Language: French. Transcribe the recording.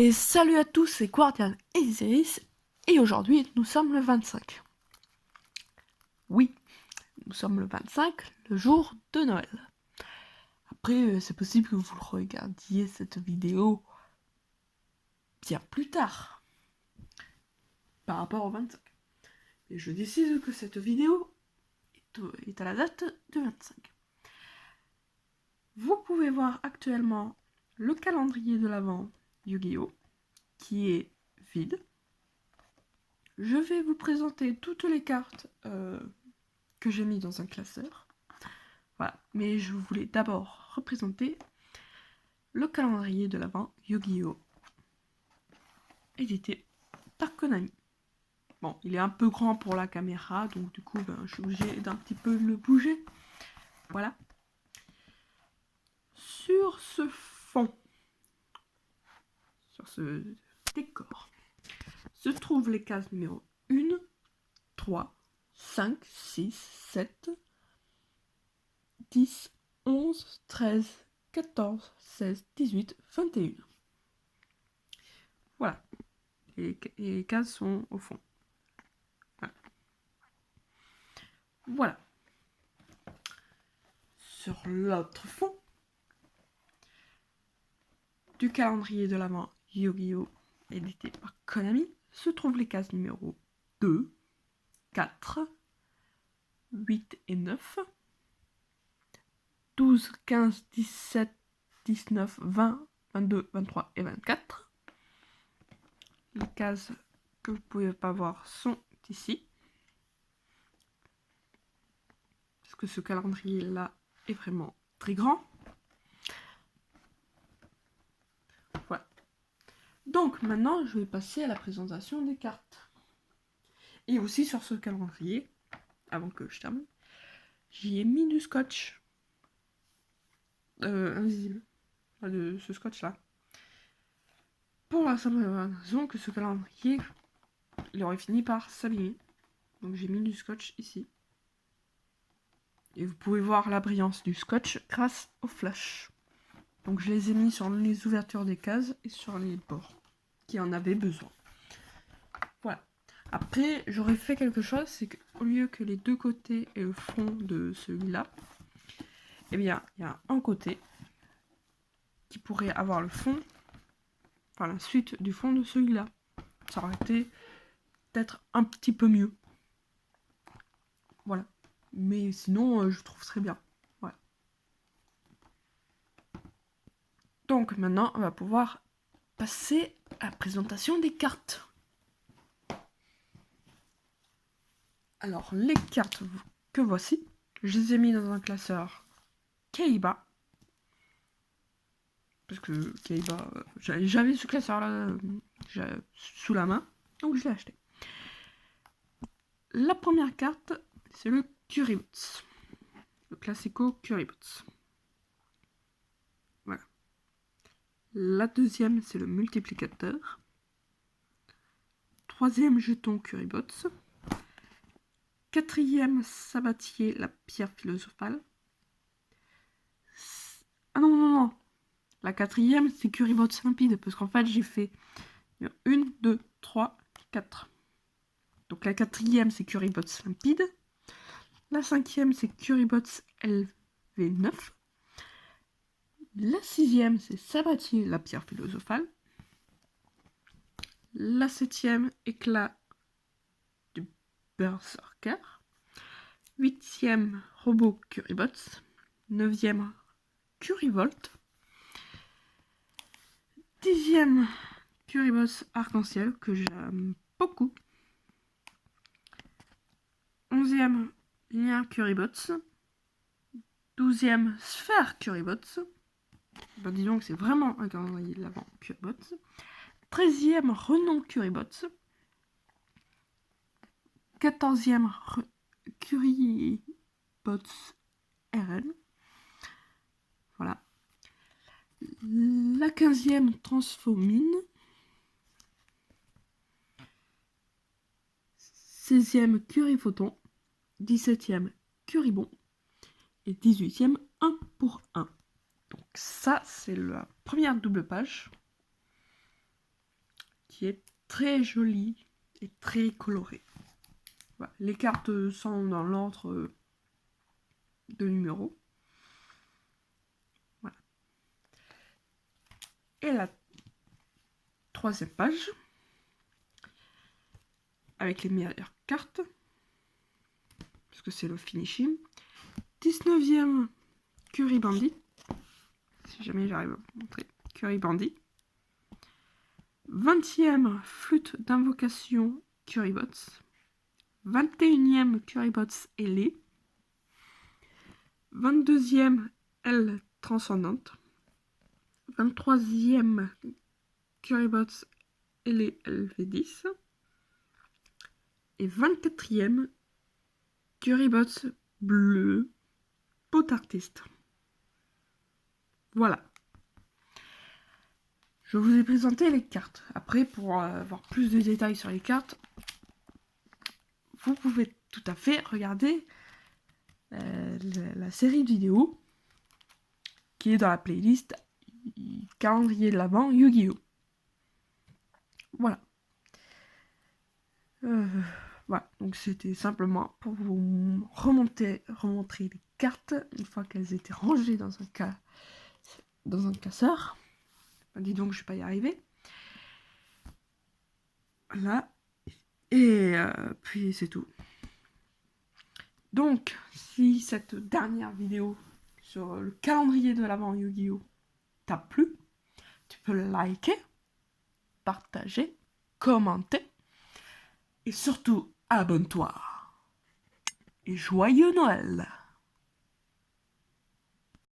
Et salut à tous, c'est Guardian et Isis, et aujourd'hui nous sommes le 25. Oui, nous sommes le 25, le jour de Noël. Après, c'est possible que vous regardiez cette vidéo bien plus tard, par rapport au 25. Et je décide que cette vidéo est à la date du 25. Vous pouvez voir actuellement le calendrier de l'Avent Yu-Gi-Oh! Qui est vide. Je vais vous présenter toutes les cartes que j'ai mis dans un classeur. Voilà, mais je voulais d'abord représenter le calendrier de l'Avent Yu-Gi-Oh! Édité par Konami. Bon, il est un peu grand pour la caméra, donc du coup, je suis obligée d'un petit peu le bouger. Voilà. Sur ce fond, sur ce décor, se trouvent les cases numéro 1, 3, 5, 6, 7, 10, 11, 13, 14, 16, 18, 21. Voilà. Et les cases sont au fond. Voilà. Sur l'autre fond du calendrier de l'Avent Yu-Gi-Oh! Édité par Konami se trouvent les cases numéro 2, 4, 8 et 9, 12, 15, 17, 19, 20, 22, 23 et 24. Les cases que vous ne pouvez pas voir sont ici. Parce que ce calendrier-là est vraiment très grand. Voilà. Donc maintenant, je vais passer à la présentation des cartes. Et aussi sur ce calendrier, avant que je termine, j'y ai mis du scotch invisible. De ce scotch-là. Pour la simple raison que ce calendrier, il aurait fini par s'abîmer. Donc j'ai mis du scotch ici. Et vous pouvez voir la brillance du scotch grâce au flash. Donc je les ai mis sur les ouvertures des cases et sur les bords qui en avaient besoin. Voilà. Après, j'aurais fait quelque chose, c'est qu'au lieu que les deux côtés et le fond de celui-là, eh bien, il y a un côté qui pourrait avoir le fond, enfin la suite du fond de celui-là. Ça aurait été peut-être un petit peu mieux. Voilà. Mais sinon, je trouve très bien. Voilà. Donc maintenant, on va pouvoir passer à la présentation des cartes. Alors, les cartes que voici, je les ai mis dans un classeur Keiba. Parce que Keiba, j'avais ce classeur-là sous la main, donc je l'ai acheté. La première carte, c'est le Curibots. Le Classico Curibots. Voilà. La deuxième, c'est le multiplicateur. Troisième jeton Curibots. Quatrième sabatier, la pierre philosophale. Ah non, non, non. La quatrième, c'est Curibots limpide, parce qu'en fait, j'ai fait 1, 2, 3, 4. Donc la quatrième, c'est Curibots limpide. La cinquième, c'est Curibots LV9. La sixième, c'est Sabatier, la pierre philosophale. La septième, éclat du Berserker. Huitième, robot Curibots. Neuvième, Curivolt. Dixième, Curibots arc-en-ciel, que j'aime beaucoup. Onzième, lien Curibots. Douzième, sphère Curibots. Ben disons que c'est vraiment un calendrier de l'Avent Curibots. 13e, renom Curibots. 14e, Curibots RN. Voilà. La 15e, Transfomine. 16e, Curiphoton. 17e, Curibon. Et 18e, 1 pour 1. Donc ça, c'est la première double page. qui est très joli et très coloré. Voilà. Les cartes sont dans l'ordre de numéros. Voilà. Et la 3e page, avec les meilleures cartes, parce que c'est le finishing. 19e Curry Bandit, si jamais j'arrive à vous montrer. Curry Bandit. 20e Flûte d'invocation Currybots. 21e Currybots ailé. 22e aile transcendante. 23e Currybots ailé LV10. Et 24e Currybots bleu pot artiste. Voilà. Je vous ai présenté les cartes. Après, pour avoir plus de détails sur les cartes, vous pouvez tout à fait regarder la série de vidéos qui est dans la playlist calendrier de l'Avent Yu-Gi-Oh! Voilà. Voilà, donc c'était simplement pour vous remontrer les cartes une fois qu'elles étaient rangées dans un casseur. Dis donc, je vais pas y arriver. Voilà. Et puis c'est tout. Donc, si cette dernière vidéo sur le calendrier de l'Avent Yu-Gi-Oh! T'a plu, tu peux le liker, partager, commenter et surtout abonne-toi. Et joyeux Noël!